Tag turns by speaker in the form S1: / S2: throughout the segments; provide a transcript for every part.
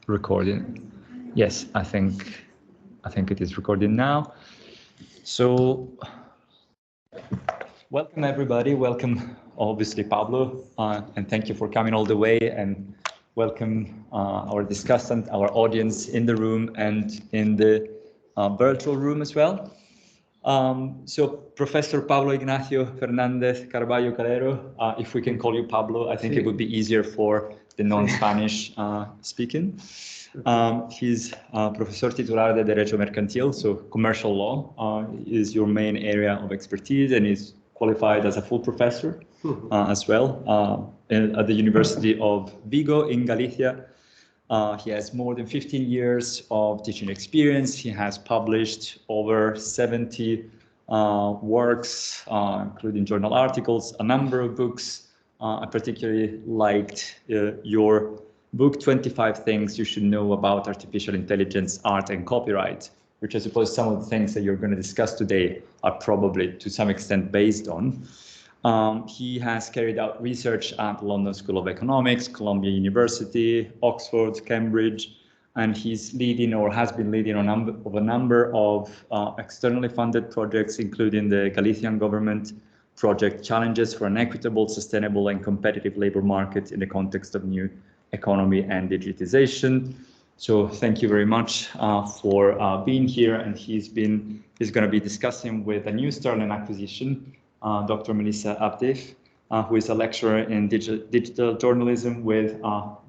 S1: recording. Yes, I think it is recording now. So, welcome everybody. Welcome, obviously, Pablo, and thank you for coming all the way. And welcome our discussant, our audience in the room and in the virtual room as well. So, Professor Pablo Ignacio Fernández Carballo-Calero, if we can call you Pablo, I think it would be easier for the non-Spanish speaking. He's Profesor Titular de Derecho Mercantil, so commercial law is your main area of expertise, and is qualified as a full professor as well at the University of Vigo in Galicia. He has more than 15 years of teaching experience. He has published over 70 works, including journal articles, a number of books. I particularly liked your book, 25 Things You Should Know About Artificial Intelligence, Art and Copyright, which I suppose some of the things that you're going to discuss today are probably to some extent based on. He has carried out research at London School of Economics, Columbia University, Oxford, Cambridge, and he's leading or has been leading a number of externally funded projects, including the Galician government project Challenges for an Equitable, Sustainable and Competitive Labour Market in the Context of New Economy and Digitization. So thank you very much for being here. And he's going to be discussing with a new Sterling acquisition, Dr. Melissa Abdef, who is a lecturer in digital journalism with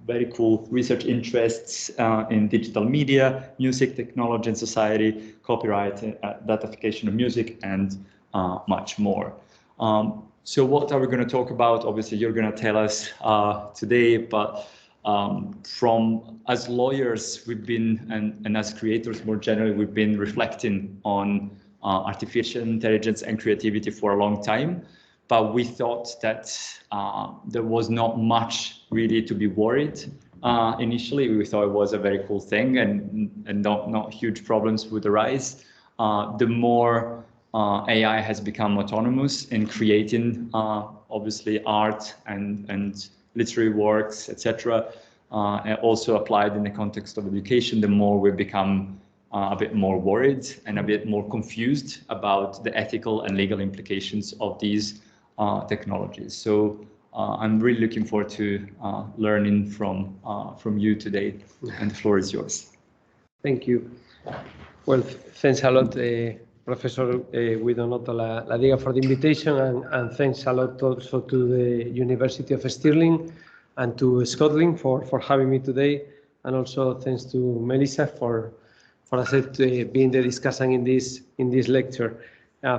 S1: very cool research interests in digital media, music, technology and society, copyright, datafication of music, and much more. So what are we going to talk about? Obviously, you're going to tell us today, but from as lawyers, we've been, and as creators more generally, we've been reflecting on artificial intelligence and creativity for a long time, but we thought that there was not much really to be worried. Initially, we thought it was a very cool thing and not huge problems would arise. The more AI has become autonomous in creating, obviously, art and literary works, etc., and also applied in the context of education, the more we've become a bit more worried and a bit more confused about the ethical and legal implications of these technologies. So I'm really looking forward to learning from you today, and the floor is yours.
S2: Thank you. Well, thanks a lot, Professor Guidonoto Ladiga, for the invitation, and thanks a lot also to the University of Stirling and to Scotland for having me today, and also thanks to Melissa for being the discussant in this lecture.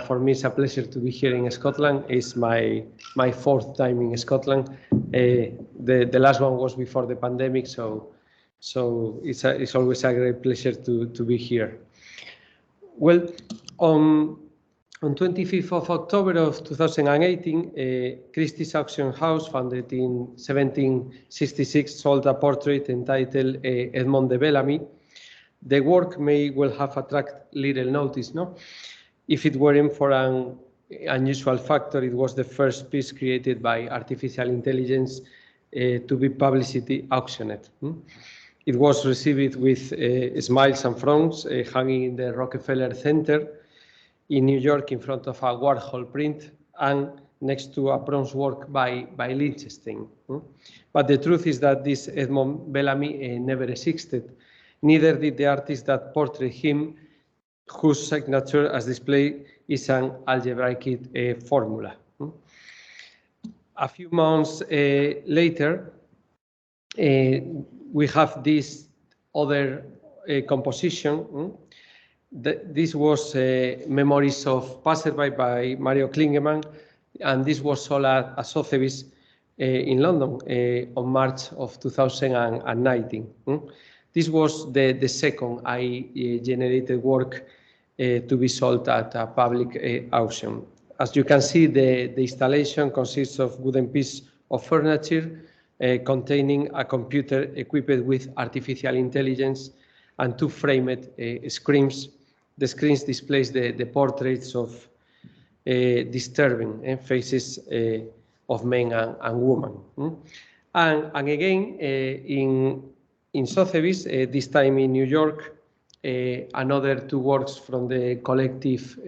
S2: For me, it's a pleasure to be here in Scotland. It's my fourth time in Scotland. The last one was before the pandemic, so it's always a great pleasure to be here. Well, on 25th of October of 2018, Christie's Auction House, founded in 1766, sold a portrait entitled Edmond de Bellamy. The work may well have attracted little notice, no? If it weren't for an unusual factor, it was the first piece created by artificial intelligence to be publicly auctioned. It was received with smiles and frowns, hanging in the Rockefeller Center in New York in front of a Warhol print and next to a bronze work by Lichtenstein. But the truth is that this Edmond Bellamy never existed. Neither did the artist that portrayed him, whose signature, as displayed, is an algebraic formula. A few months later, we have this other composition. This was Memories of Passerby by Mario Klingemann, and this was sold at Sotheby's in London on March of 2019. This was the second AI-generated work to be sold at a public auction. As you can see, the installation consists of a wooden piece of furniture containing a computer equipped with artificial intelligence and two framed screens. The screens displays the portraits of disturbing faces of men and women. And again, in Sotheby's, this time in New York, another 2 works from the collective,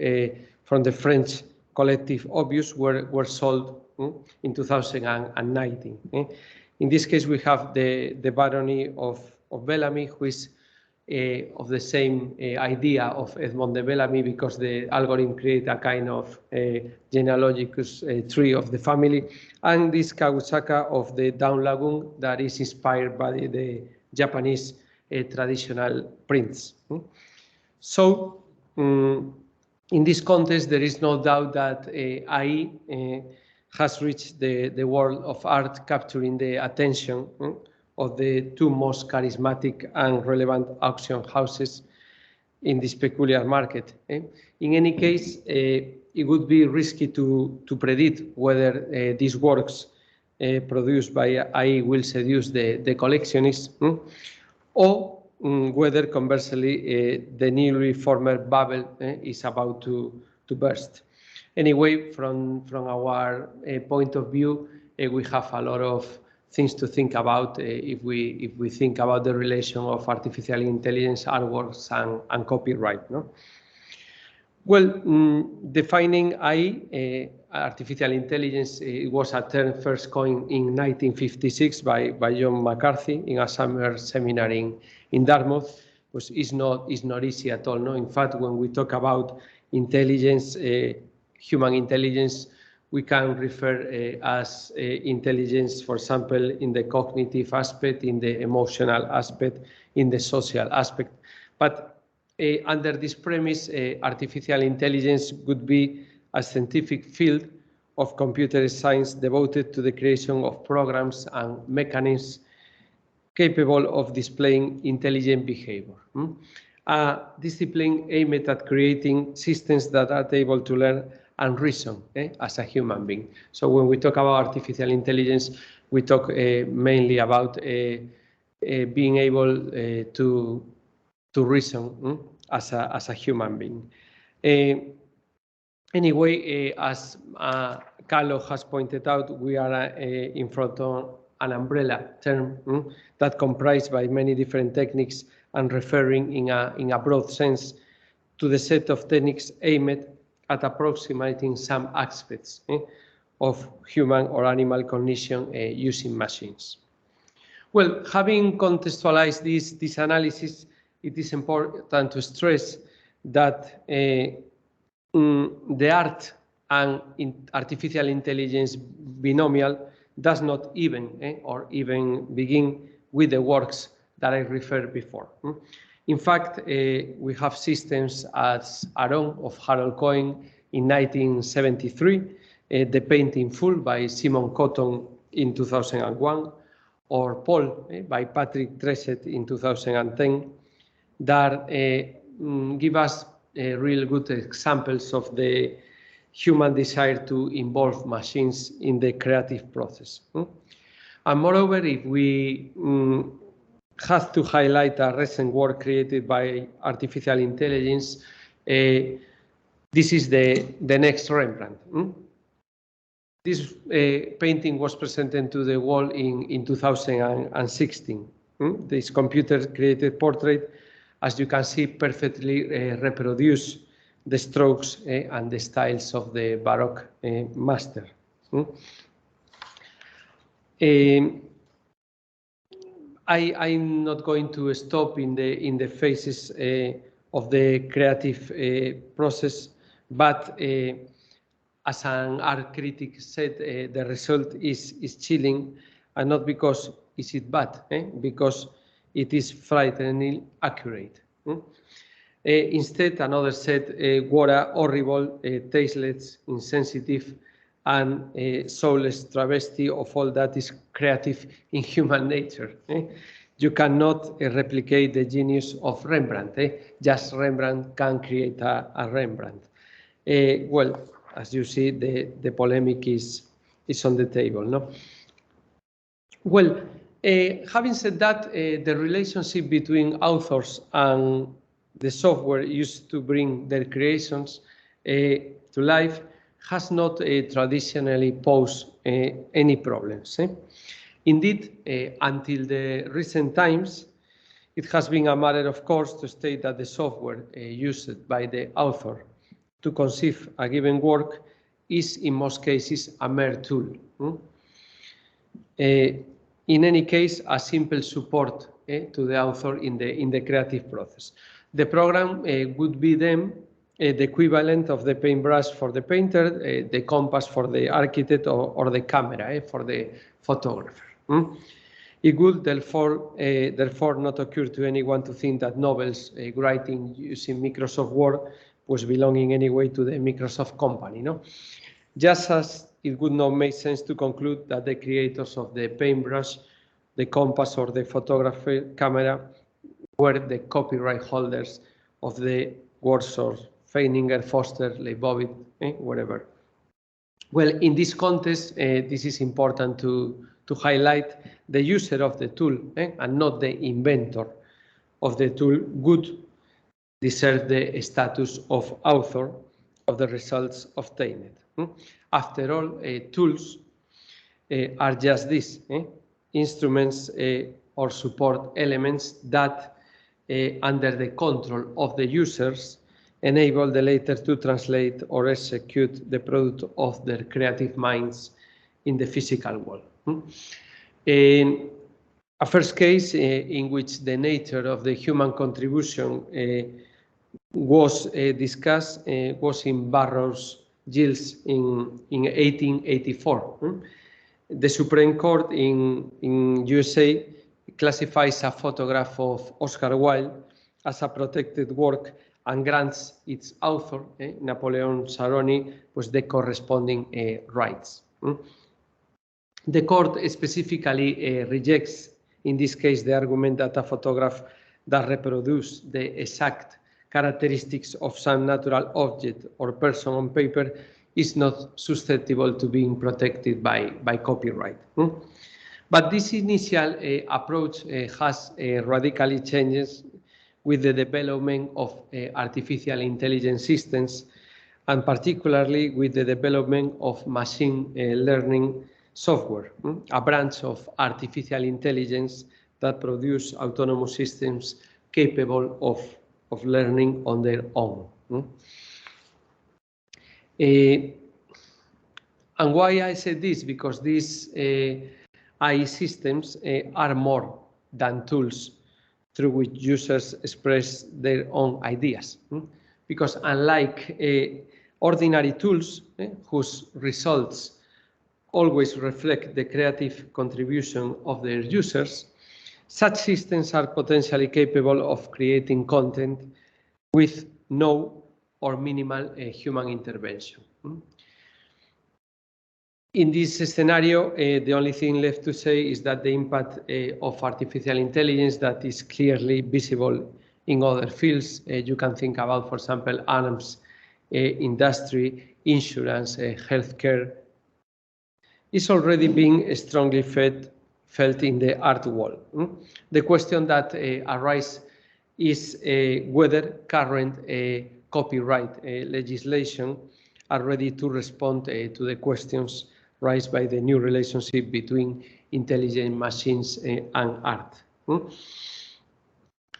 S2: from the French collective Obvious were sold in 2019. In this case, we have the barony of Bellamy, who is of the same idea of Edmond de Bellamy, because the algorithm creates a kind of genealogical tree of the family, and this Kawasaka of the Down Lagoon that is inspired by the Japanese traditional prints. So, in this context, there is no doubt that AI has reached the world of art, capturing the attention of the 2 most charismatic and relevant auction houses in this peculiar market. In any case, it would be risky to predict whether these works produced by AI will seduce the collectionists, or whether, conversely, the newly formed bubble is about to burst. Anyway, from our point of view, we have a lot of things to think about if we think about the relation of artificial intelligence, artworks, and copyright. No? Well, defining AI, artificial intelligence, it was a term first coined in 1956 by John McCarthy in a summer seminar in Dartmouth. Because it's not easy at all. No? In fact, when we talk about intelligence, human intelligence, we can refer as intelligence, for example, in the cognitive aspect, in the emotional aspect, in the social aspect. But under this premise, artificial intelligence would be a scientific field of computer science devoted to the creation of programs and mechanisms capable of displaying intelligent behavior. A discipline aimed at creating systems that are able to learn and reason as a human being. So when we talk about artificial intelligence, we talk mainly about being able to reason as a human being. Anyway, as Carlo has pointed out, we are in front of an umbrella term that comprised by many different techniques and referring in a broad sense to the set of techniques aimed at approximating some aspects of human or animal cognition using machines. Well, having contextualized this analysis, it is important to stress that the art and artificial intelligence binomial does not even or even begin with the works that I referred before. In fact, we have systems as Aaron of Harold Cohen in 1973, The Painting Full by Simon Cotton in 2001, or Paul by Patrick Tressett in 2010, that give us real good examples of the human desire to involve machines in the creative process. And moreover, if we have to highlight a recent work created by artificial intelligence, this is the next Rembrandt. This painting was presented to the world in 2016. This computer-created portrait, as you can see, perfectly reproduce the strokes and the styles of the Baroque master. I'm not going to stop in the phases of the creative process, but as an art critic said, the result is chilling, and not because is it bad, because it is frighteningly accurate. Instead, another said, what a horrible, tasteless, insensitive, and soulless travesty of all that is creative in human nature. You cannot replicate the genius of Rembrandt. Just Rembrandt can create a Rembrandt. Well, as you see, the polemic is on the table. No? Well, having said that, the relationship between authors and the software used to bring their creations to life has not traditionally posed any problems. Indeed, until the recent times, It has been a matter of course to state that the software used by the author to conceive a given work is in most cases a mere tool. In any case, a simple support to the author in the creative process. The program would be then the equivalent of the paintbrush for the painter, the compass for the architect, or the camera for the photographer. It would therefore not occur to anyone to think that novels writing using Microsoft Word was belonging anyway to the Microsoft company, no? Just as it would not make sense to conclude that the creators of the paintbrush, the compass, or the photography camera were the copyright holders of the works of Feininger, Foster, Leibovitz, whatever. Well, in this context, this is important to highlight the user of the tool and not the inventor of the tool would deserve the status of author of the results obtained. After all, tools are just this, instruments or support elements that, under the control of the users, enable the latter to translate or execute the product of their creative minds in the physical world. In a first case in which the nature of the human contribution was discussed was in Burroughs Giles in 1884. The Supreme Court in USA classifies a photograph of Oscar Wilde as a protected work and grants its author, Napoleon Saroni, the corresponding rights. The court specifically rejects, in this case, the argument that a photograph that reproduces the exact characteristics of some natural object or person on paper is not susceptible to being protected by copyright. But this initial approach has radically changed with the development of artificial intelligence systems, and particularly with the development of machine learning software, a branch of artificial intelligence that produce autonomous systems capable of learning on their own. And why I say this? Because these AI systems are more than tools through which users express their own ideas. Because unlike ordinary tools, whose results always reflect the creative contribution of their users, such systems are potentially capable of creating content with no or minimal human intervention. In this scenario, the only thing left to say is that the impact of artificial intelligence that is clearly visible in other fields, you can think about, for example, arms industry, insurance, healthcare, is already being strongly felt in the art world. The question that arises is whether current copyright legislation are ready to respond to the questions raised by the new relationship between intelligent machines and art.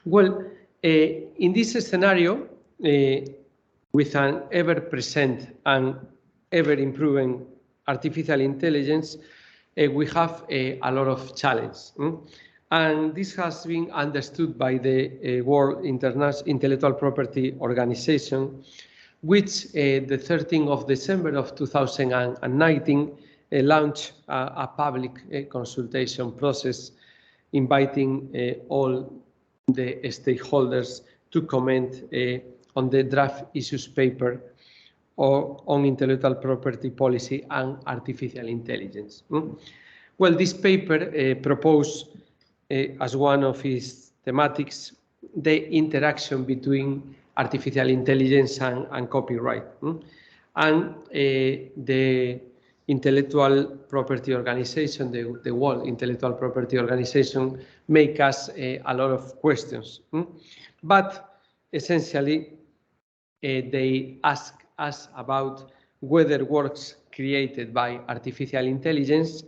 S2: Well, in this scenario, with an ever-present and ever-improving artificial intelligence, we have a lot of challenges. And this has been understood by the World Intellectual Property Organization, which the 13th of December of 2019 launched a public consultation process inviting all the stakeholders to comment on the draft issues paper on intellectual property policy and artificial intelligence. Well, this paper proposed as one of its thematics the interaction between artificial intelligence and copyright. And the Intellectual Property Organization, the World Intellectual Property Organization, make us a lot of questions. But essentially, they ask us about whether works created by artificial intelligence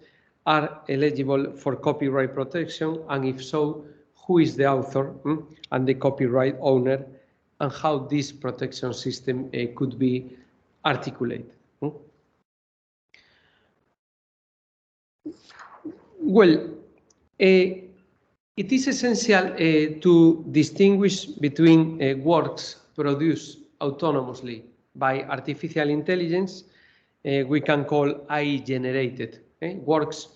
S2: are eligible for copyright protection, and if so, who is the author and the copyright owner, and how this protection system could be articulated. Well, it is essential to distinguish between works produced autonomously by artificial intelligence, we can call AI-generated works,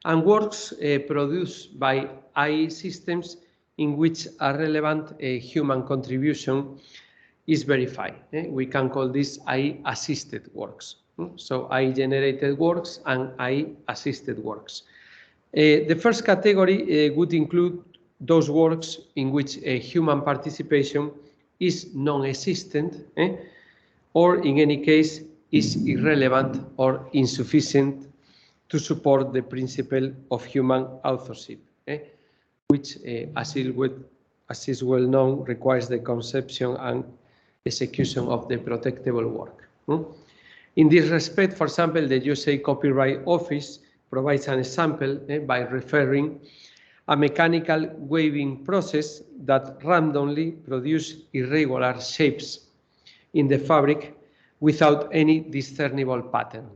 S2: and works produced by AI systems in which a relevant human contribution is verified. We can call this AI-assisted works. So AI-generated works and AI-assisted works. The first category would include those works in which human participation is non-existent, or in any case is irrelevant or insufficient to support the principle of human authorship, which, as is well known, requires the conception and execution of the protectable work. In this respect, for example, the USA Copyright Office provides an example by referring a mechanical waving process that randomly produces irregular shapes in the fabric without any discernible pattern.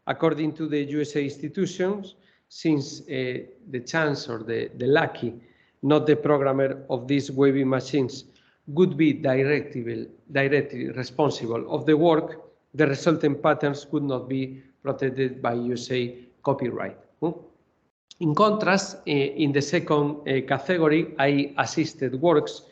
S2: According to the USA institutions, since the chance or the lucky, not the programmer of these waving machines, would be directly responsible of the work, the resulting patterns could not be protected by USA copyright. In contrast, in the second category, AI-assisted works,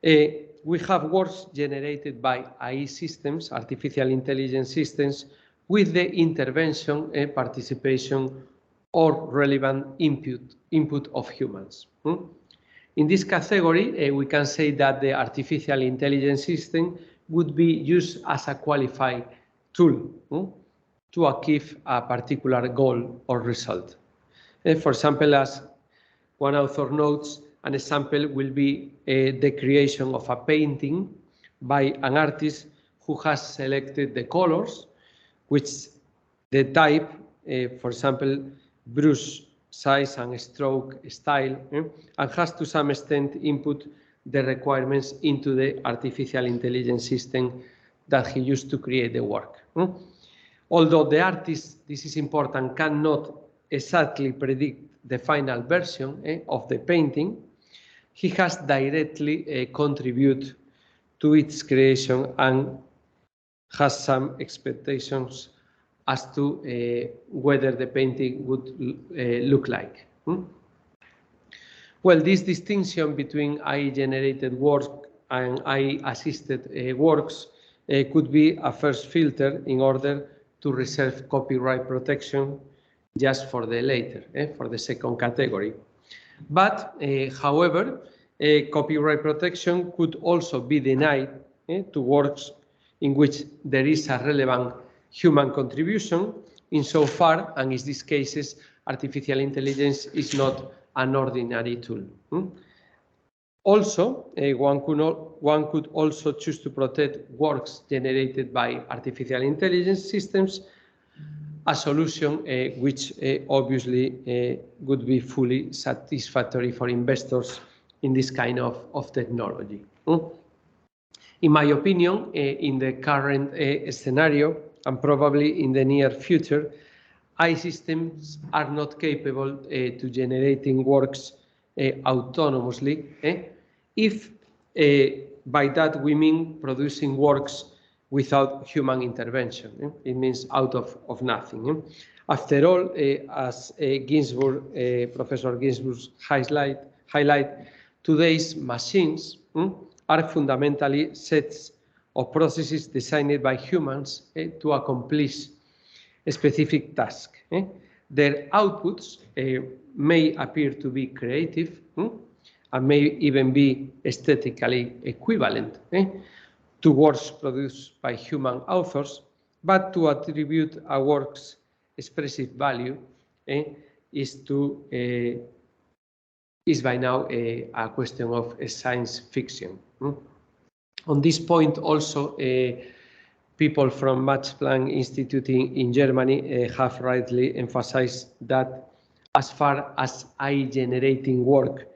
S2: we have works generated by AI systems, artificial intelligence systems, with the intervention and participation or relevant input of humans. In this category, we can say that the artificial intelligence system would be used as a qualified tool to achieve a particular goal or result. For example, as one author notes, an example will be the creation of a painting by an artist who has selected the colors, which the type, for example, brush size and stroke style, and has to some extent input the requirements into the artificial intelligence system that he used to create the work. Although the artist, this is important, cannot exactly predict the final version of the painting, he has directly contributed to its creation and has some expectations as to whether the painting would look like. Well, this distinction between AI-generated work and AI-assisted works could be a first filter in order to reserve copyright protection just for the later, for the second category. But, however, copyright protection could also be denied to works in which there is a relevant human contribution, insofar, and in these cases, artificial intelligence is not an ordinary tool. Also, one could also choose to protect works generated by artificial intelligence systems, a solution which obviously would be fully satisfactory for investors in this kind of technology. In my opinion, in the current scenario, and probably in the near future, AI systems are not capable to generating works autonomously, if by that we mean producing works without human intervention. It means out of nothing. After all, as Professor Ginsburg highlight, today's machines are fundamentally sets of processes designed by humans to accomplish a specific task. Their outputs may appear to be creative and may even be aesthetically equivalent to works produced by human authors, but to attribute a work's expressive value is by now a question of science fiction. On this point also, people from Max Planck Institute in Germany have rightly emphasized that as far as AI-generating work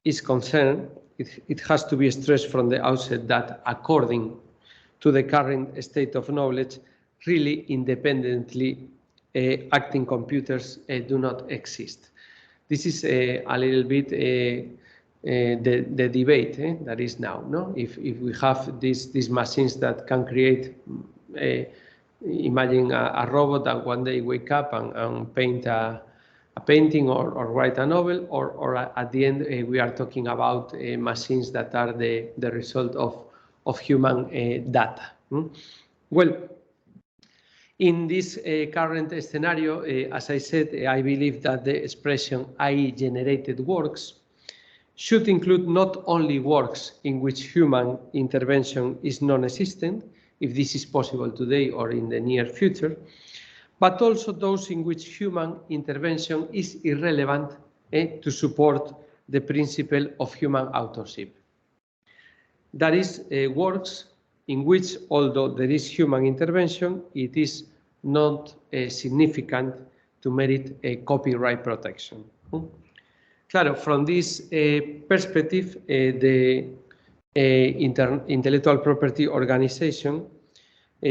S2: is concerned, it has to be stressed from the outset that according to the current state of knowledge, really independently acting computers do not exist. This is a little bit the debate that is now. No, if we have these machines that can create, imagine a robot that one day wake up and paint a painting or write a novel, or at the end we are talking about machines that are the result of human data. Well, in this current scenario, as I said, I believe that the expression AI-generated works should include not only works in which human intervention is non-existent, if this is possible today or in the near future, but also those in which human intervention is irrelevant to support the principle of human authorship. That is, works in which, although there is human intervention, it is not significant to merit a copyright protection. Claro, from this perspective, the intellectual property organization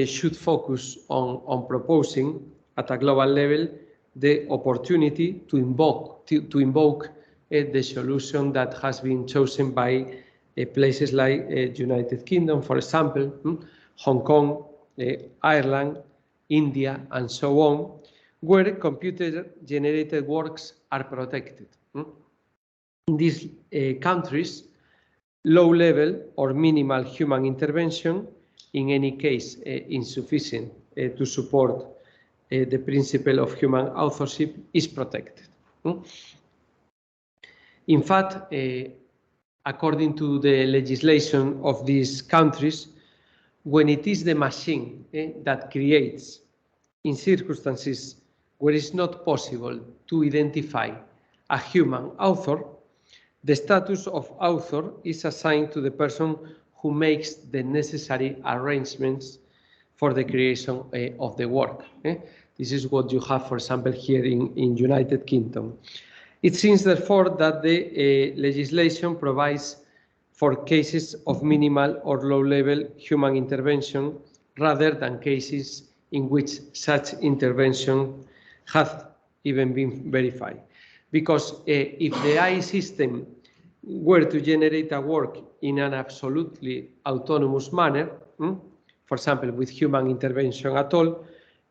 S2: should focus on proposing at a global level the opportunity to invoke the solution that has been chosen by places like United Kingdom, for example, Hong Kong, Ireland, India, and so on, where computer-generated works are protected. In these countries, low-level or minimal human intervention, in any case insufficient to support the principle of human authorship, is protected. In fact, according to the legislation of these countries, when it is the machine that creates in circumstances where it's not possible to identify a human author, the status of author is assigned to the person who makes the necessary arrangements for the creation of the work. This is what you have, for example, here in United Kingdom. It seems, therefore, that the legislation provides for cases of minimal or low-level human intervention rather than cases in which such intervention has even been verified. Because if the AI system were to generate a work in an absolutely autonomous manner, for example, with human intervention at all,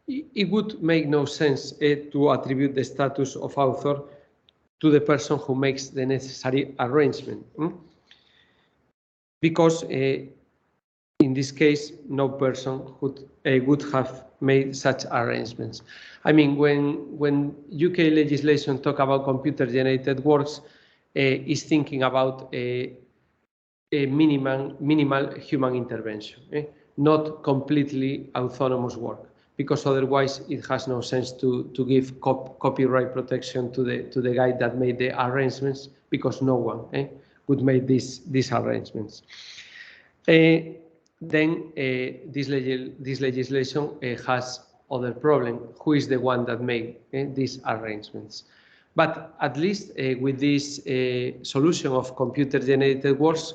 S2: it would make no sense to attribute the status of author to the person who makes the necessary arrangement. Because in this case, no person would have made such arrangements. I mean, when UK legislation talk about computer-generated works, is thinking about a minimal human intervention, not completely autonomous work, because otherwise it has no sense to give copyright protection to the guy that made the arrangements, because no one would make these arrangements. Then this legislation has other problem. Who is the one that made these arrangements? But at least with this solution of computer-generated works,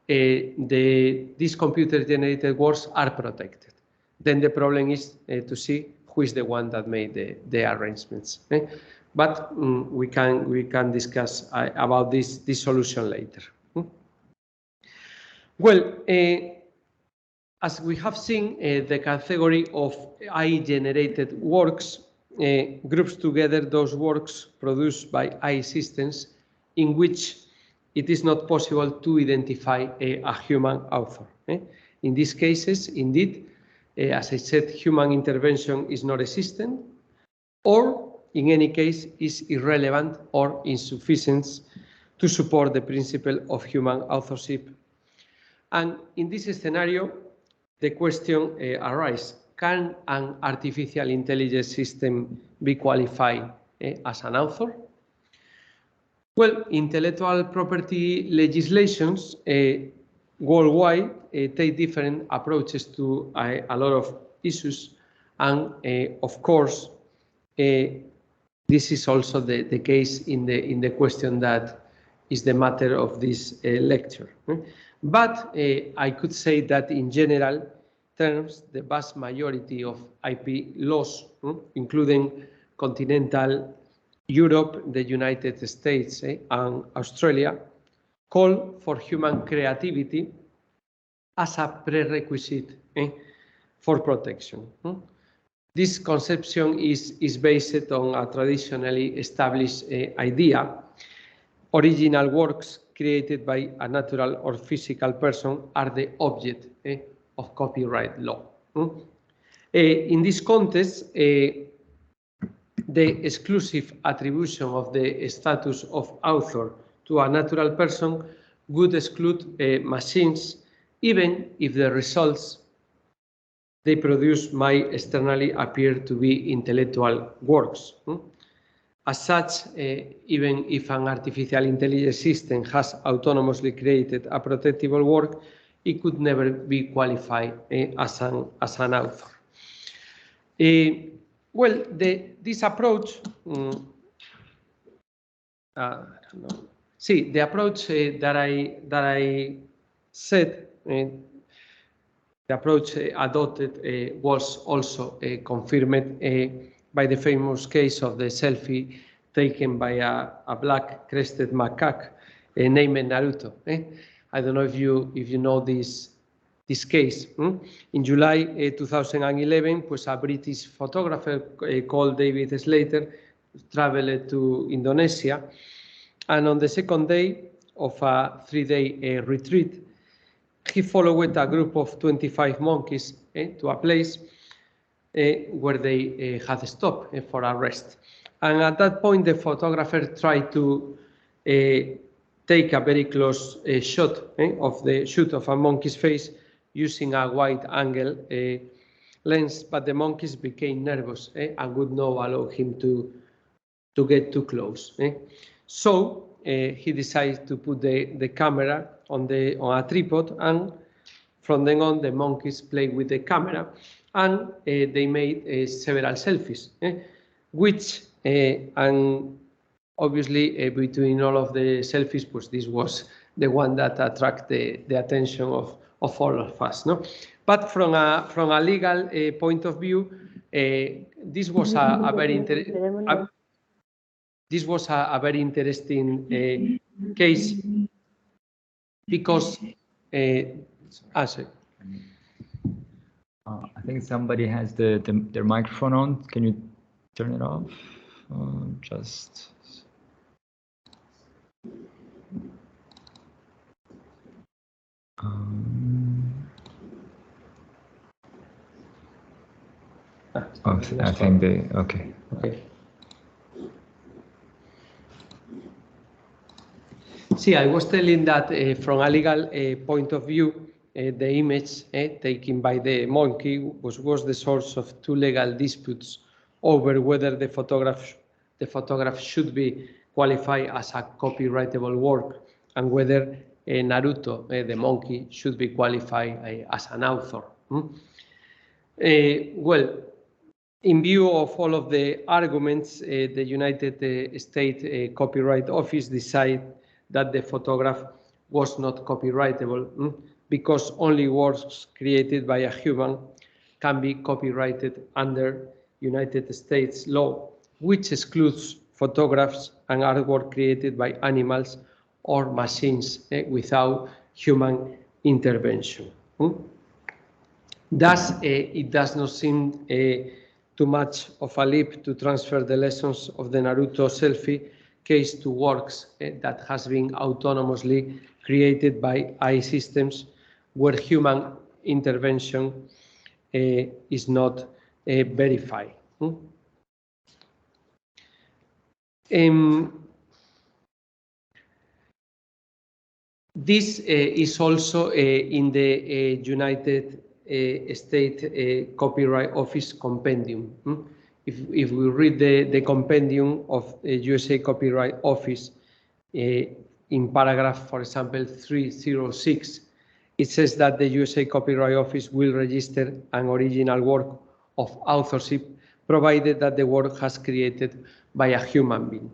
S2: these computer-generated works are protected. Then the problem is to see who is the one that made the arrangements. But we can discuss about this solution later. Well, as we have seen, the category of AI-generated works groups together those works produced by AI systems in which it is not possible to identify a human author. In these cases, indeed, as I said, human intervention is not existent, or in any case is irrelevant or insufficient to support the principle of human authorship. And in this scenario, the question arises, can an artificial intelligence system be qualified as an author? Well, intellectual property legislations worldwide take different approaches to a lot of issues, and of course, this is also the case in the question that is the matter of this lecture. But I could say that in general terms, the vast majority of IP laws, including continental Europe, the United States, and Australia, call for human creativity as a prerequisite for protection. This conception is based on a traditionally established idea. Original works created by a natural or physical person are the object of copyright law. In this context, the exclusive attribution of the status of author to a natural person would exclude machines, even if the results they produce might externally appear to be intellectual works. As such, even if an artificial intelligence system has autonomously created a protectable work, it could never be qualified as an author. Well, this approach, the approach that I said, the approach adopted was also confirmed by the famous case of the selfie taken by a black-crested macaque named Naruto. I don't know if you know this case. In July 2011, a British photographer called David Slater traveled to Indonesia, and on the second day of a 3-day retreat, he followed a group of 25 monkeys to a place where they had stopped for a rest. And at that point, the photographer tried to take a very close shot of the shoot of a monkey's face using a wide-angle lens, but the monkeys became nervous and would not allow him to get too close. So he decided to put the camera on a tripod, and from then on the monkeys played with the camera, and they made several selfies, which and obviously between all of the selfies, this was the one that attracted the attention of all of us. No? But from a legal point of view, this was a very interesting case, because
S1: I think somebody has their microphone on. Can you turn it off? Just. I think they okay.
S2: See, I was telling that from a legal point of view, the image taken by the monkey was the source of two legal disputes over whether the photograph should be qualified as a copyrightable work, and whether Naruto, the monkey, should be qualified as an author. Well, in view of all of the arguments, the United States Copyright Office decided that the photograph was not copyrightable because only works created by a human can be copyrighted under United States law, which excludes photographs and artwork created by animals or machines without human intervention. Thus, it does not seem too much of a leap to transfer the lessons of the Naruto selfie case to works that has been autonomously created by AI systems where human intervention is not verified. This is also in the United States Copyright Office compendium. If we read the compendium of the USA Copyright Office in paragraph, for example, 306, it says that the USA Copyright Office will register an original work of authorship provided that the work has created by a human being.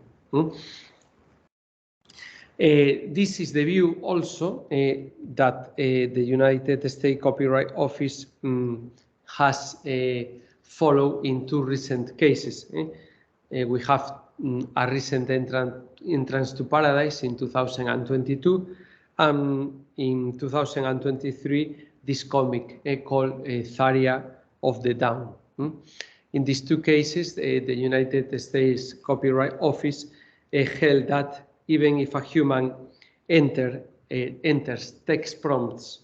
S2: This is the view also that the United States Copyright Office has followed in two recent cases. We have a recent entrance to Paradise in 2022, and in 2023, this comic called Tharia of the Dawn. In these two cases, the United States Copyright Office held that even if a human enters text prompts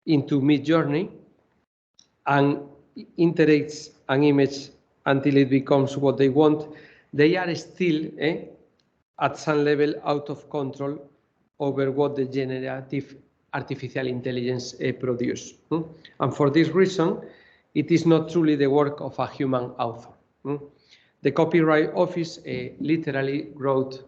S2: into Midjourney and iterates an image until it becomes what they want, they are still at some level out of control over what the generative artificial intelligence produce. And for this reason, it is not truly the work of a human author. The Copyright Office literally wrote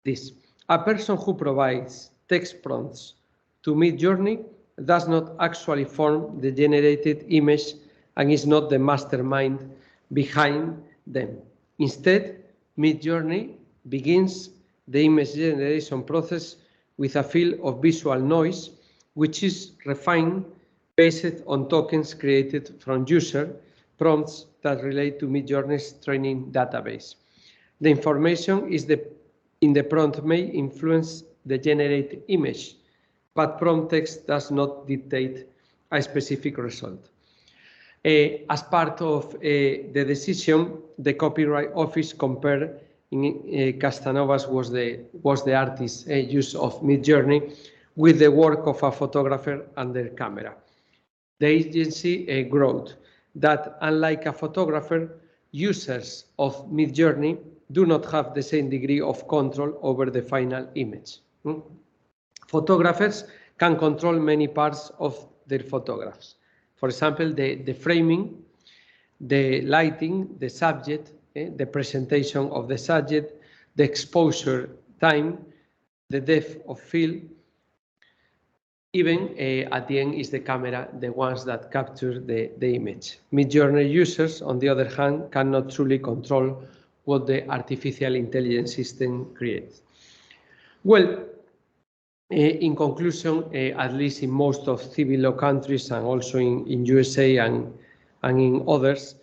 S2: this: a person who provides text prompts to Midjourney does not actually form the generated image and is not the mastermind behind them. Instead, Midjourney begins the image generation process with a field of visual noise, which is refined based on tokens created from user prompts that relate to Midjourney's training database. The information in the prompt may influence the generated image, but prompt text does not dictate a specific result. As part of the decision, the Copyright Office compared Castanovas was the artist's use of Midjourney with the work of a photographer and their camera. The agency wrote that, unlike a photographer, users of Midjourney do not have the same degree of control over the final image. Photographers can control many parts of their photographs. For example, the framing, the lighting, the subject, the presentation of the subject, the exposure time, the depth of field. Even at the end is the camera, the ones that capture the image. Midjourney users, on the other hand, cannot truly control what the artificial intelligence system creates. Well, in conclusion, at least in most of civil law countries and also in USA and in others,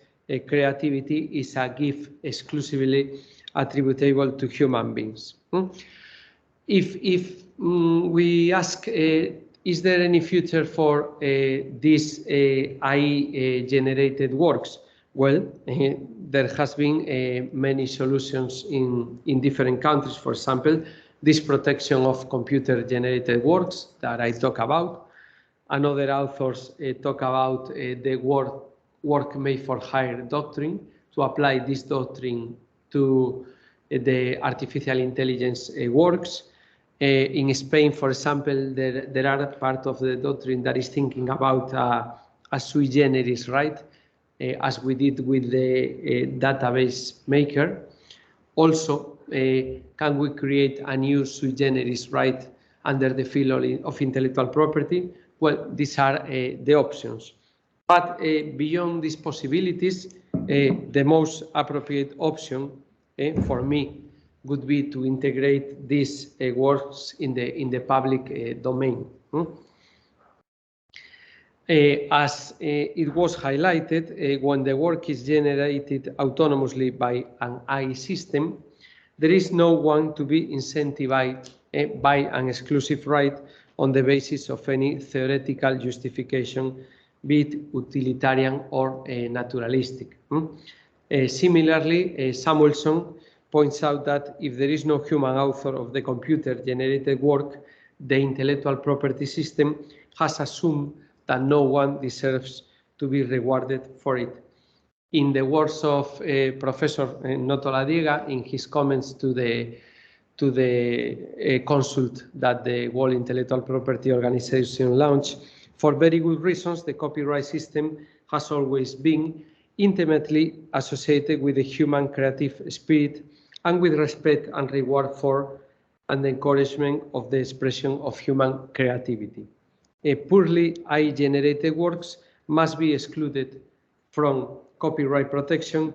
S2: creativity is a gift exclusively attributable to human beings. If we ask, is there any future for these AI-generated works? Well, there has been many solutions in different countries. For example, this protection of computer-generated works that I talk about. Another authors talk about the work made for hire doctrine, to apply this doctrine to the artificial intelligence works. In Spain, for example, there are part of the doctrine that is thinking about a sui generis right, as we did with the database maker. Also, can we create a new sui generis right under the field of intellectual property? Well, these are the options. But beyond these possibilities, the most appropriate option for me would be to integrate these works in the public domain. As it was highlighted, when the work is generated autonomously by an AI system, there is no one to be incentivized by an exclusive right on the basis of any theoretical justification, be it utilitarian or naturalistic. Similarly, Samuelson points out that if there is no human author of the computer-generated work, the intellectual property system has assumed that no one deserves to be rewarded for it. In the words of Professor Noto-Ladiega, in his comments to the consult that the World Intellectual Property Organization launched, for very good reasons, the copyright system has always been intimately associated with the human creative spirit and with respect and reward for and encouragement of the expression of human creativity. Poorly AI-generated works must be excluded from copyright protection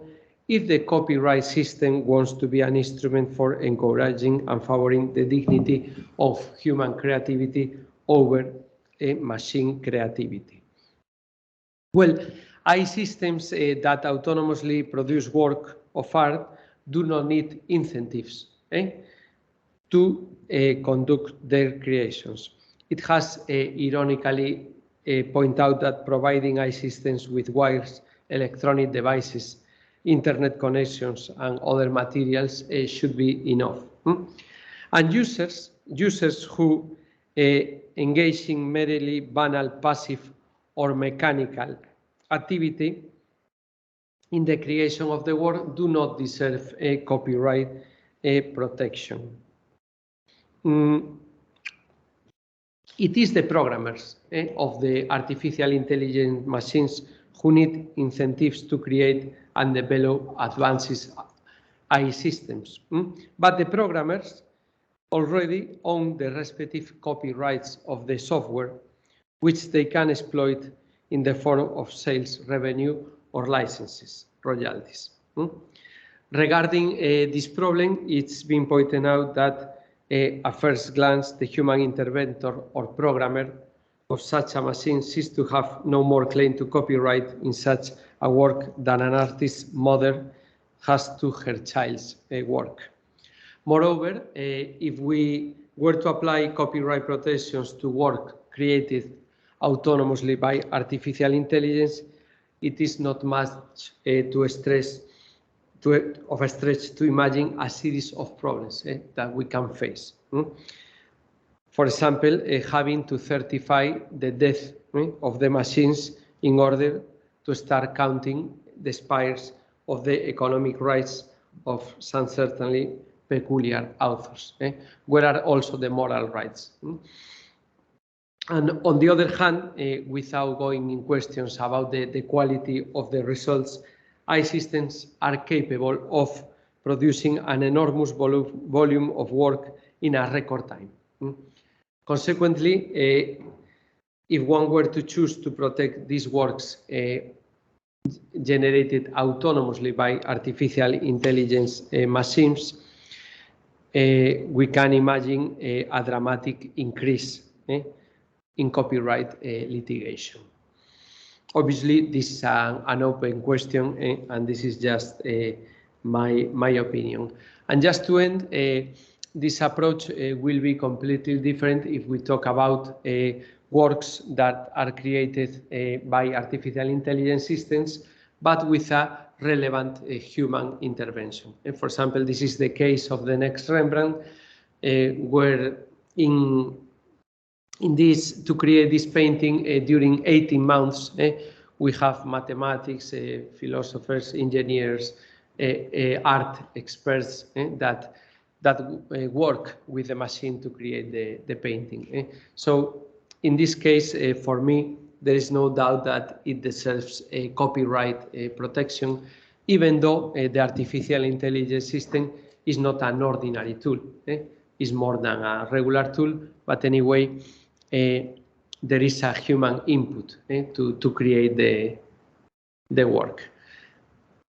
S2: if the copyright system wants to be an instrument for encouraging and favoring the dignity of human creativity over machine creativity. Well, AI systems that autonomously produce work of art do not need incentives to conduct their creations. It has ironically pointed out that providing AI systems with wires, electronic devices, internet connections, and other materials should be enough. And users who engage in merely banal, passive, or mechanical activity in the creation of the work do not deserve a copyright protection. It is the programmers of the artificial intelligence machines who need incentives to create and develop advanced AI systems. But the programmers already own the respective copyrights of the software, which they can exploit in the form of sales revenue or licenses, royalties. Regarding this problem, it's been pointed out that at first glance, the human interventor or programmer of such a machine seems to have no more claim to copyright in such a work than an artist's mother has to her child's work. Moreover, if we were to apply copyright protections to work created autonomously by artificial intelligence, it is not much of a stretch to imagine a series of problems that we can face. For example, having to certify the death of the machines in order to start counting the spires of the economic rights of some certainly peculiar authors. Where are also the moral rights? And on the other hand, without going in questions about the quality of the results, AI systems are capable of producing an enormous volume of work in a record time. Consequently, if one were to choose to protect these works generated autonomously by artificial intelligence machines, we can imagine a dramatic increase in copyright litigation. Obviously, this is an open question, and this is just my opinion. And just to end, this approach will be completely different if we talk about works that are created by artificial intelligence systems, but with a relevant human intervention. For example, this is the case of the next Rembrandt, where to create this painting during 18 months, we have mathematics, philosophers, engineers, art experts that work with the machine to create the painting. So in this case, for me, there is no doubt that it deserves a copyright protection, even though the artificial intelligence system is not an ordinary tool. It's more than a regular tool, but anyway, there is a human input to create the work.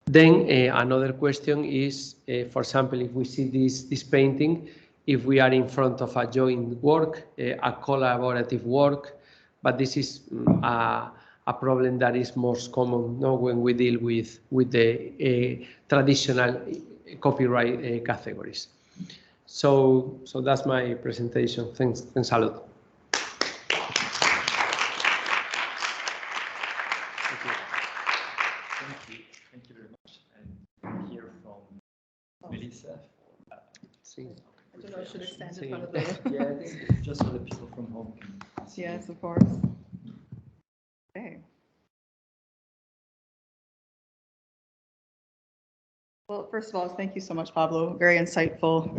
S2: Then another question is, for example, if we see this painting, if we are in front of a joint work, a collaborative work, but this is a problem that is most common when we deal with the traditional copyright categories. So that's my presentation. Thanks a lot.
S1: Thank you very much. And hear from Melissa.
S3: I don't know, should I stand in front of the...
S1: Yeah, this is just so the people from home can see.
S3: Yes, of course. Okay. Well, first of all, thank you so much, Pablo. Very insightful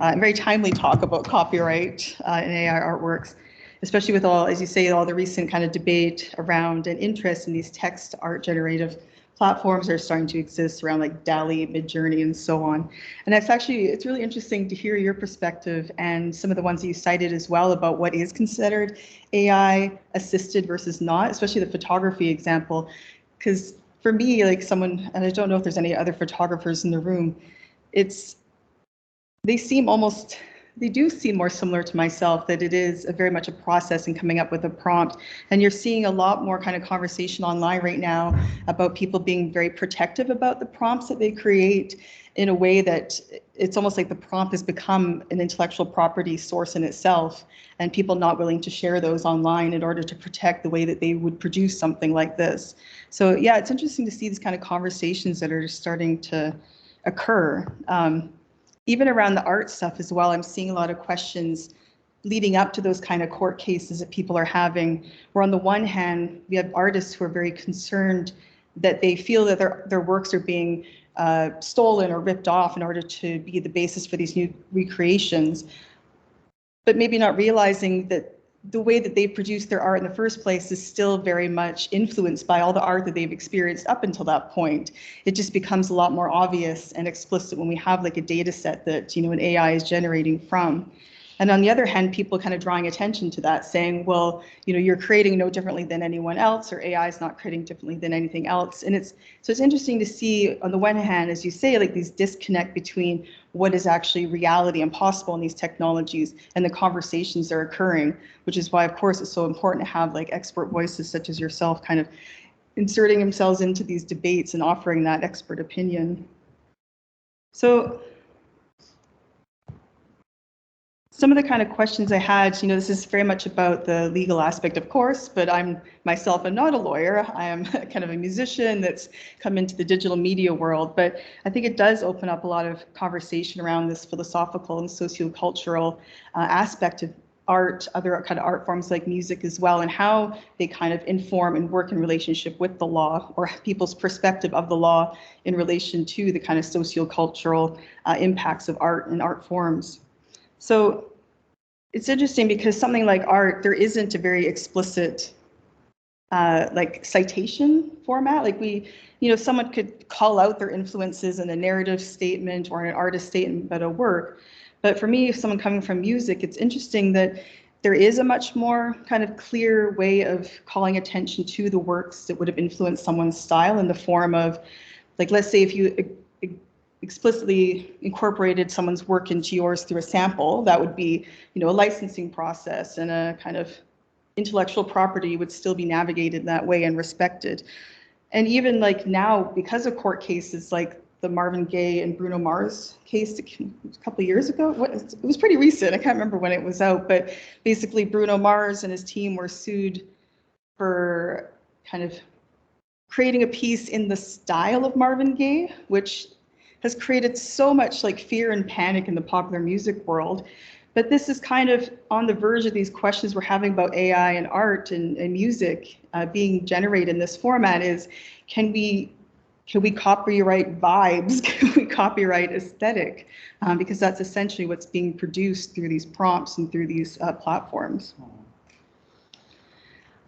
S3: and very timely talk about copyright in AI artworks, especially with all, as you say, all the recent kind of debate around and interest in these text art generative platforms that are starting to exist around like DALL-E, Midjourney, and so on. And it's really interesting to hear your perspective and some of the ones that you cited as well about what is considered AI assisted versus not, especially the photography example, because for me, like someone, and I don't know if there's any other photographers in the room, they do seem more similar to myself, that it is very much a process in coming up with a prompt. And you're seeing a lot more kind of conversation online right now about people being very protective about the prompts that they create, in a way that it's almost like the prompt has become an intellectual property source in itself, and people not willing to share those online in order to protect the way that they would produce something like this. So yeah, it's interesting to see these kind of conversations that are starting to occur. Even around the art stuff as well, I'm seeing a lot of questions leading up to those kind of court cases that people are having, where on the one hand, we have artists who are very concerned that they feel that their works are being stolen or ripped off in order to be the basis for these new recreations, but maybe not realizing that the way that they produced their art in the first place is still very much influenced by all the art that they've experienced up until that point. It just becomes a lot more obvious and explicit when we have like a data set that, you know, an AI is generating from. And on the other hand, people kind of drawing attention to that, saying, well, you know, you're creating no differently than anyone else, or AI is not creating differently than anything else. And it's interesting to see, on the one hand, as you say, like these disconnect between what is actually reality and possible in these technologies and the conversations that are occurring, which is why, of course, it's so important to have like expert voices such as yourself kind of inserting themselves into these debates and offering that expert opinion. So some of the kind of questions I had, you know, this is very much about the legal aspect, of course, but I'm myself am not a lawyer. I am kind of a musician that's come into the digital media world, but I think it does open up a lot of conversation around this philosophical and sociocultural aspect of art, other kind of art forms like music as well, and how they kind of inform and work in relationship with the law, or people's perspective of the law in relation to the kind of sociocultural impacts of art and art forms. So it's interesting because something like art, there isn't a very explicit like citation format. Like you know, someone could call out their influences in a narrative statement or an artist statement about a work. But for me, if someone coming from music, it's interesting that there is a much more kind of clear way of calling attention to the works that would have influenced someone's style, in the form of, like, let's say if you explicitly incorporated someone's work into yours through a sample, that would be, you know, a licensing process, and a kind of intellectual property would still be navigated that way and respected. And even like now, because of court cases like the Marvin Gaye and Bruno Mars case a couple of years ago, it was pretty recent, I can't remember when it was out, but basically Bruno Mars and his team were sued for kind of creating a piece in the style of Marvin Gaye, which has created so much like fear and panic in the popular music world. But this is kind of on the verge of these questions we're having about AI and art and music being generated in this format. Is can we copyright vibes? Can we copyright aesthetic? Because that's essentially what's being produced through these prompts and through these platforms.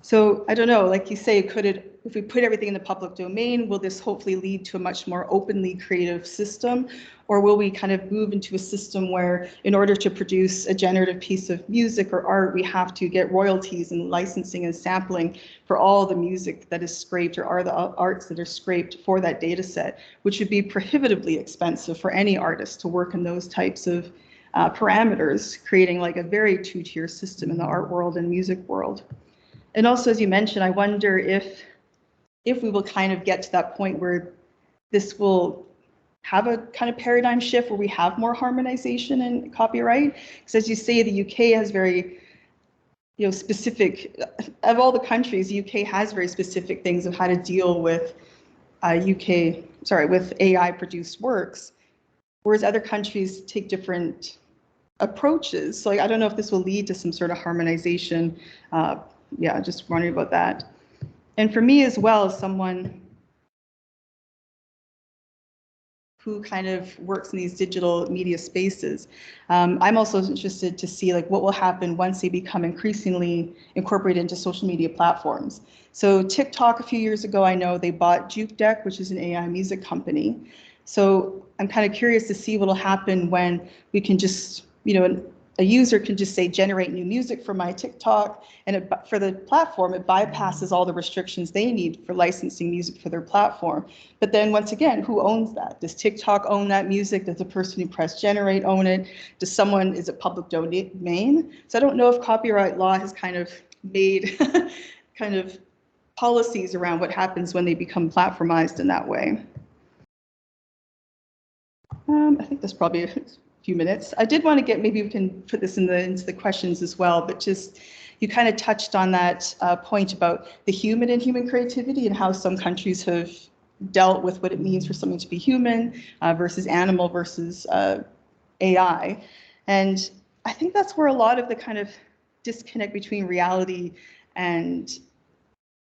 S3: So I don't know, like you say, if we put everything in the public domain, will this hopefully lead to a much more openly creative system? Or will we kind of move into a system where, in order to produce a generative piece of music or art, we have to get royalties and licensing and sampling for all the music that is scraped, or are the arts that are scraped for that data set, which would be prohibitively expensive for any artist to work in those types of parameters, creating like a very two-tier system in the art world and music world. And also, as you mentioned, I wonder if we will kind of get to that point where this will have a kind of paradigm shift where we have more harmonization in copyright. Because as you say, the UK has very, you know, specific, of all the countries, the UK has very specific things of how to deal with with AI produced works, whereas other countries take different approaches. So I don't know if this will lead to some sort of harmonization. Yeah, just wondering about that. And for me as well, as someone who kind of works in these digital media spaces, I'm also interested to see like what will happen once they become increasingly incorporated into social media platforms. So TikTok a few years ago, I know they bought JukeDeck, which is an AI music company. So I'm kind of curious to see what will happen when we can just, you know, a user can just say, generate new music for my TikTok, and for the platform, it bypasses all the restrictions they need for licensing music for their platform. But then once again, who owns that? Does TikTok own that music? Does the person who pressed generate own it? Does someone, is it public domain? So I don't know if copyright law has kind of made kind of policies around what happens when they become platformized in that way. I think that's probably a few minutes. I did want to get, maybe we can put this into the questions as well, but just, you kind of touched on that point about the human and human creativity and how some countries have dealt with what it means for something to be human versus animal versus AI. And I think that's where a lot of the kind of disconnect between reality and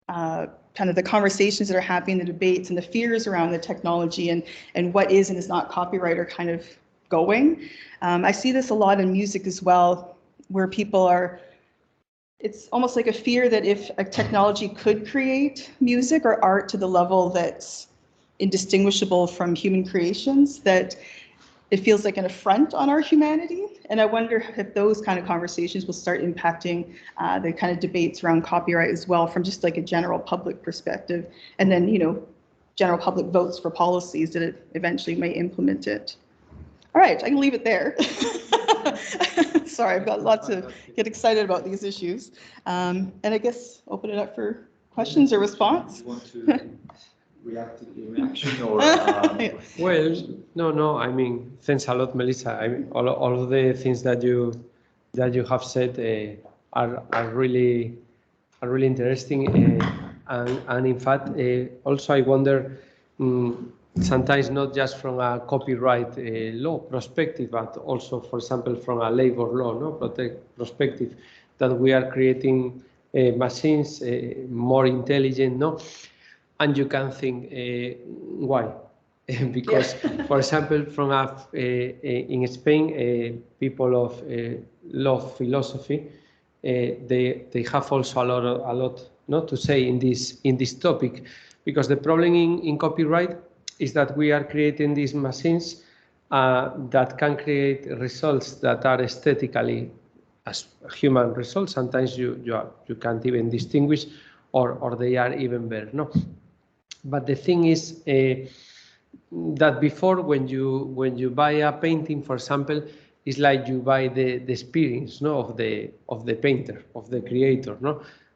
S3: kind of the conversations that are happening, the debates and the fears around the technology and what is and is not copyright are kind of going. I see this a lot in music as well, where people are, it's almost like a fear that if a technology could create music or art to the level that's indistinguishable from human creations, that it feels like an affront on our humanity. And I wonder if those kind of conversations will start impacting the kind of debates around copyright as well, from just like a general public perspective, and then, you know, general public votes for policies that it eventually may implement it. All right, I can leave it there. Sorry, I've got lots to get excited about these issues. And I guess open it up for questions or response.
S1: You want to react to the reaction or?
S2: Well, no. I mean, thanks a lot, Melissa. I mean, all of the things that you have said are really interesting. And in fact, also I wonder. Sometimes not just from a copyright law perspective, but also, for example, from a labor law perspective, that we are creating machines more intelligent, and you can think why? Because, for example, from in Spain, people of law philosophy, they have also a lot to say in this topic, because the problem in copyright is that we are creating these machines that can create results that are aesthetically as human results. Sometimes you can't even distinguish, or they are even better. But the thing is that before, when you buy a painting, for example, it's like you buy the experience of the painter, of the creator.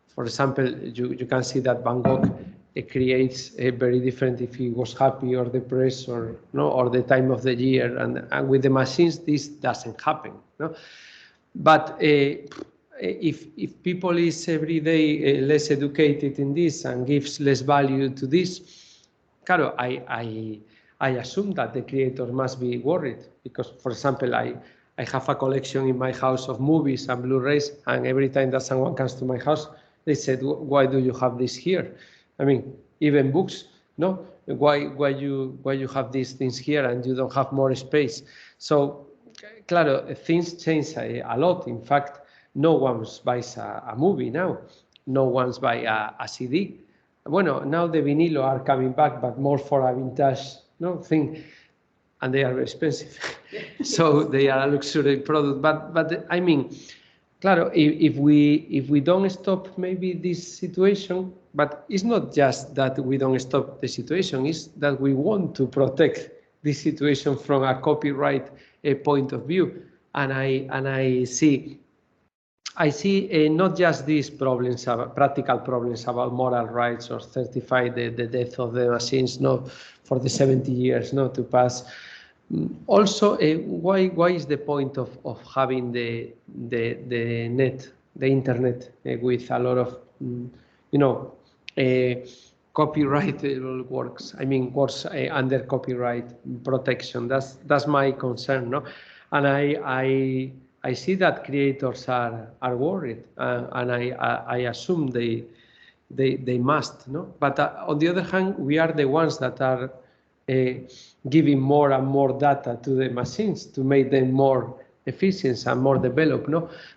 S2: For example, you can see that Van Gogh creates a very different if he was happy or depressed or the time of the year, and with the machines this doesn't happen. But if people is every day less educated in this and gives less value to this, claro, I assume that the creator must be worried, because, for example, I have a collection in my house of movies and Blu-rays, and every time that someone comes to my house, they said, why do you have this here? I mean, even books, why you have these things here and you don't have more space? So, claro, things change a lot. In fact, no one buys a movie now. No one buys a CD. Bueno, now the vinilo are coming back, but more for a vintage thing, and they are very expensive. So they are a luxury product. But I mean, claro, if we don't stop maybe this situation, but it's not just that we don't stop the situation, it's that we want to protect this situation from a copyright point of view. And I see not just these problems, practical problems about moral rights or certify the death of the machines, for the 70 years to pass. Also, why is the point of having the internet with a lot of copyright works? I mean, works under copyright protection. That's my concern, And I see that creators are worried, and I assume they must, But on the other hand, we are the ones that are giving more and more data to the machines to make them more efficient and more developed.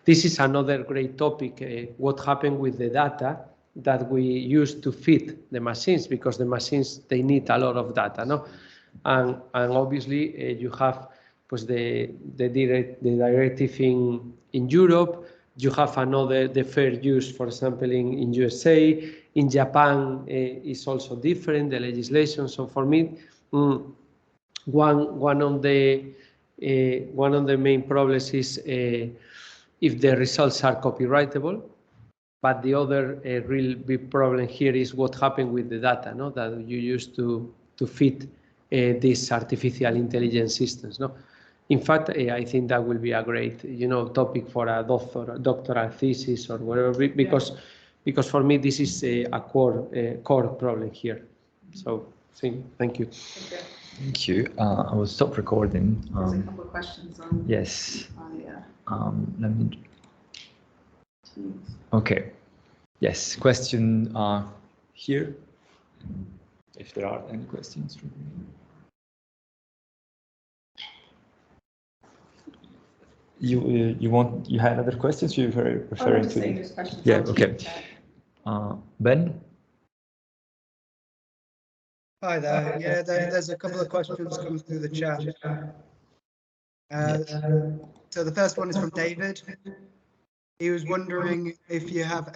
S2: This is another great topic, what happened with the data that we use to feed the machines, because the machines, they need a lot of data. And obviously you have pues the directive in Europe. You have another, the fair use, for example, in USA. In Japan is also different, the legislation. So for me, one of the main problems is if the results are copyrightable. But the other real big problem here is what happened with the data, no, that you use to fit these artificial intelligence systems, no. In fact, I think that will be a great, topic for a doctoral thesis or whatever, because for me this is a core problem here. So, thank you.
S1: Thank you. I will stop recording.
S3: There's a couple of questions on.
S1: Yes. Let me.
S3: Teams.
S1: Okay. Yes. Question here. If there are any questions. You had other questions? You were referring to.
S3: There's questions.
S1: Yeah. Okay. Ben.
S4: Hi there. Yeah, there's a couple of questions coming through the chat. So the first one is from David. He was wondering if you have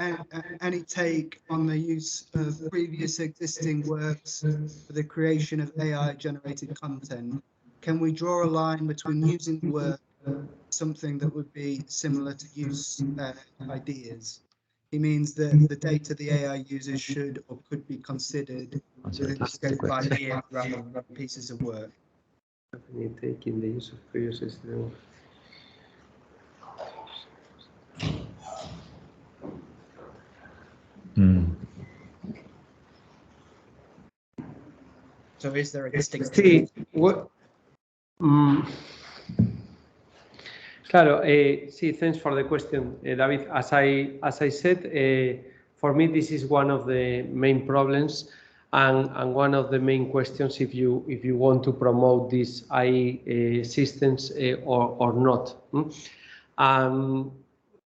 S4: any take on the use of previous existing works for the creation of AI-generated content. Can we draw a line between using the work, something that would be similar to use ideas? He means that the data the AI uses should or could be considered within the scope of ideas rather than pieces of work.
S2: Any take in the use of previous existing.
S4: So is there a distinction?
S2: Sí, claro, sí, thanks for the question, David. As I said, for me this is one of the main problems and one of the main questions if you want to promote these AI systems or not.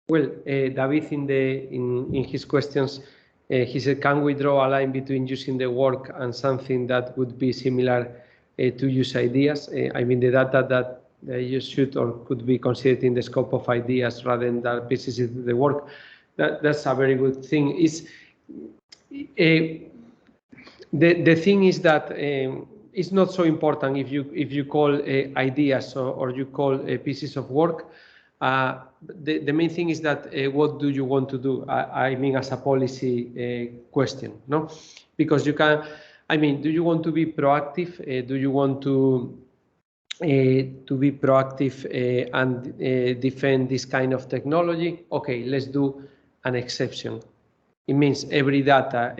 S2: Well, David in his questions, he said, can we draw a line between using the work and something that would be similar to use ideas? I mean, the data that you should or could be considered in the scope of ideas rather than that pieces of the work. That's a very good thing. The thing is that it's not so important if you call ideas or you call pieces of work. The main thing is that what do you want to do? I mean, as a policy question, no? Because you can, I mean, do you want to be proactive? Do you want to be proactive and defend this kind of technology? Okay, let's do an exception. It means every data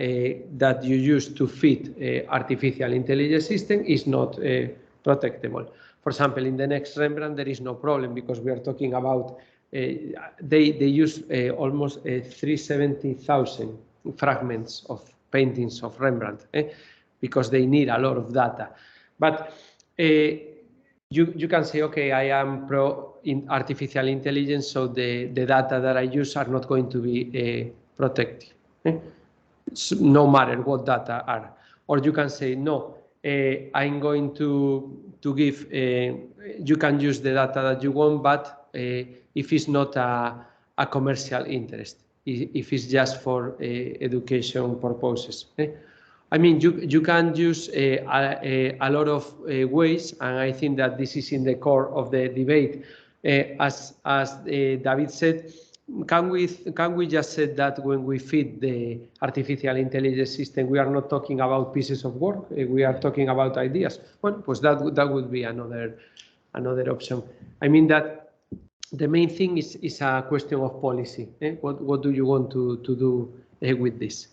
S2: that you use to feed artificial intelligence system is not protectable. For example, in the next Rembrandt, there is no problem because we are talking about, they use almost 370,000 fragments of paintings of Rembrandt because they need a lot of data. But you can say, okay, I am pro in artificial intelligence, so the data that I use are not going to be protected, so no matter what data are. Or you can say, no, I'm going to give, you can use the data that you want, but if it's not a commercial interest, if it's just for education purposes. I mean, you can use a lot of ways, and I think that this is in the core of the debate. As David said, can we just say that when we feed the artificial intelligence system, we are not talking about pieces of work, we are talking about ideas? Well, pues that would be another option. I mean that the main thing is a question of policy. What do you want to do with this?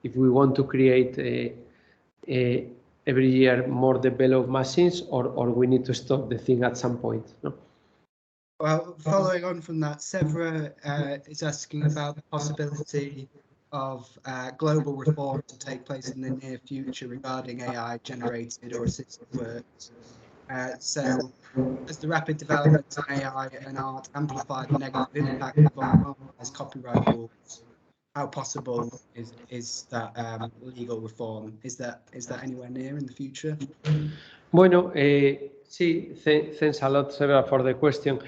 S2: If we want to create every year more developed machines, or we need to stop the thing at some point, no?
S4: Well, following on from that, Severa is asking about the possibility of global reform to take place in the near future regarding AI-generated or assisted works. So, as the rapid development in AI and art amplify the negative impact of unauthorized copyright rules, how possible is that legal reform? Is that anywhere near in the future?
S2: Bueno, Sí, thanks a lot, Sarah, for the question.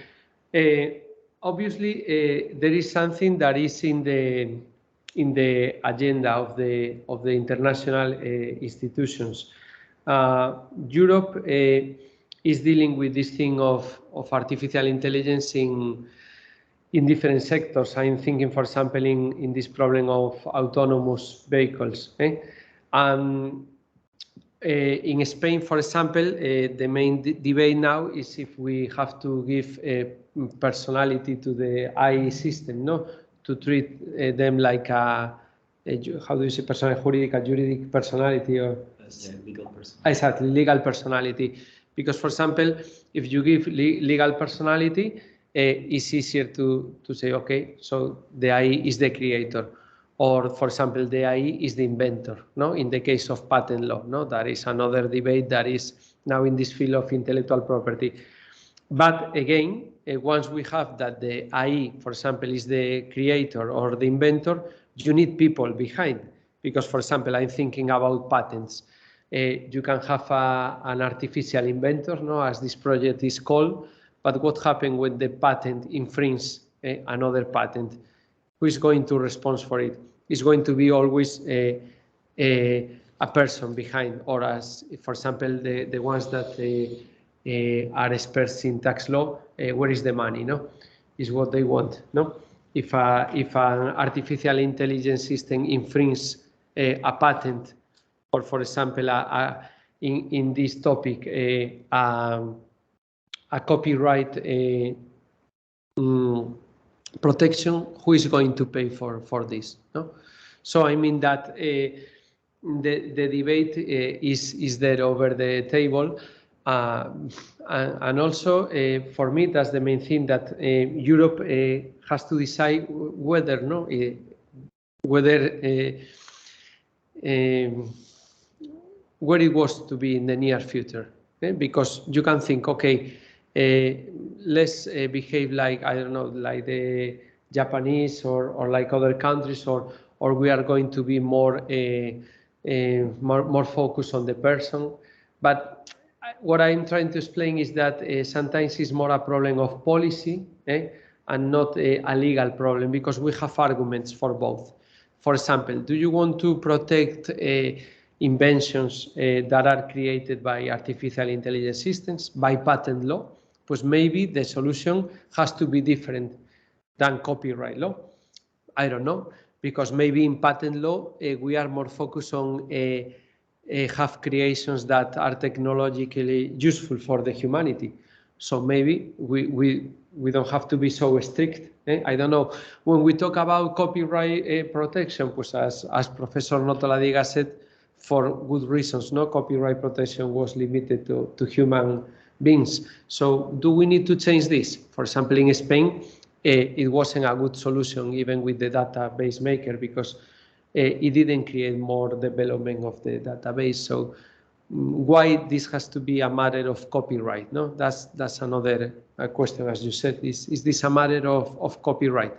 S2: Obviously, there is something that is in the agenda of the international institutions. Europe is dealing with this thing of artificial intelligence in different sectors. I'm thinking, for example, in this problem of autonomous vehicles. In Spain, for example, the main debate now is if we have to give personality to the AI system, no, to treat them like how do you say juridic personality, or
S1: legal person.
S2: Exactly, legal personality. Because, for example, if you give legal personality, it's easier to say, okay, so the AI is the creator. Or, for example, the AI is the inventor, no? In the case of patent law, no? That is another debate that is now in this field of intellectual property. But again, once we have that the AI, for example, is the creator or the inventor, you need people behind. Because, for example, I'm thinking about patents. You can have an artificial inventor, no, as this project is called. But what happens when the patent infringes another patent? Who is going to respond for it? It's going to be always a person behind, or as, for example, the ones that are experts in tax law, where is the money, no? Is what they want, no? If an artificial intelligence system infringes a patent, or, for example, in this topic, a copyright protection, who is going to pay for this? No? So I mean that the debate is there over the table, and also for me that's the main thing, that Europe has to decide whether where it was to be in the near future, because you can think, okay, let's behave like, I don't know, like the Japanese or like other countries, or we are going to be more focused on the person. But what I'm trying to explain is that sometimes it's more a problem of policy and not a legal problem, because we have arguments for both. For example, do you want to protect inventions that are created by artificial intelligence systems by patent law? Pues maybe the solution has to be different than copyright law. I don't know, because maybe in patent law we are more focused on have creations that are technologically useful for the humanity. So maybe we don't have to be so strict. I don't know. When we talk about copyright protection, pues as Professor Notoladiga said, for good reasons, no copyright protection was limited to human beings. So do we need to change this? For example, in Spain, it wasn't a good solution even with the database maker, because it didn't create more development of the database. So why this has to be a matter of copyright? No, that's another question, as you said. Is this a matter of copyright,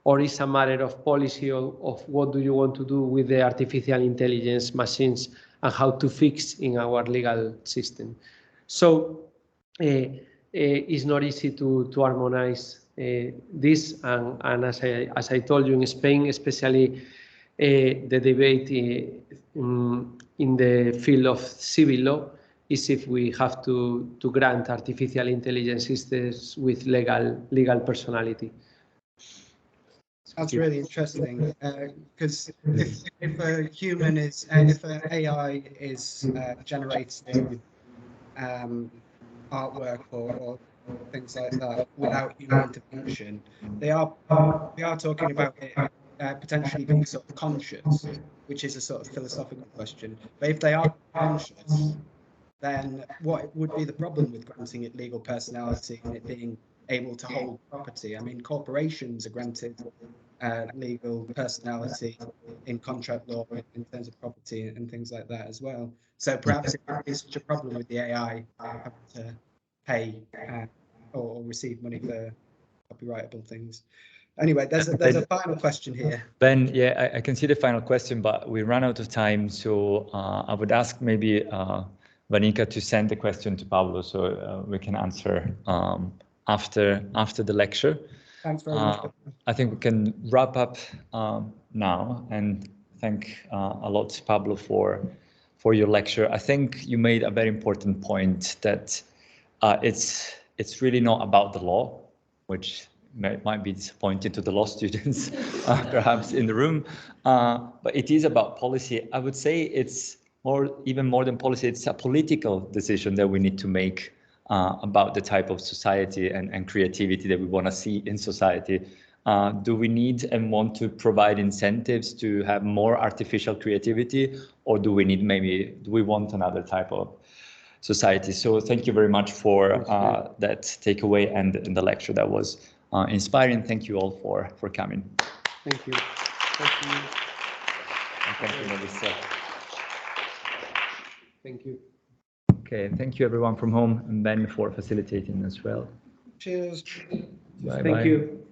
S2: or is a matter of policy of what do you want to do with the artificial intelligence machines and how to fix in our legal system? So it's not easy to harmonize this, and as I told you, in Spain, especially the debate in the field of civil law is if we have to grant artificial intelligence systems with legal personality.
S4: That's really interesting, because if a human is, if an AI is generating artwork or things like that without human intervention, we are talking about it potentially being sort of conscious, which is a sort of philosophical question. But if they are conscious, then what would be the problem with granting it legal personality and it being able to hold property? I mean, corporations are granted legal personality in contract law in terms of property and things like that as well. So perhaps it's such a problem with the AI having to pay or receive money for copyrightable things. Anyway, there's a final question here.
S1: Ben, yeah, I can see the final question, but we ran out of time. So I would ask maybe Vanica to send the question to Pablo so we can answer after the lecture.
S4: Thanks very much.
S1: I think we can wrap up now and thank a lot, Pablo, for your lecture. I think you made a very important point that it's really not about the law, which might be disappointing to the law students, perhaps in the room, but it is about policy. I would say it's even more than policy, it's a political decision that we need to make about the type of society and creativity that we want to see in society. Do we need and want to provide incentives to have more artificial creativity, or do we want another type of society? So thank you very much for that takeaway and the lecture. That was inspiring. Thank you all for coming.
S2: Thank you. Thank you.
S1: And thank you, Melissa.
S2: Thank you.
S1: Okay, thank you everyone from home, and Ben for facilitating as well.
S4: Cheers.
S1: Bye.
S2: Thank you.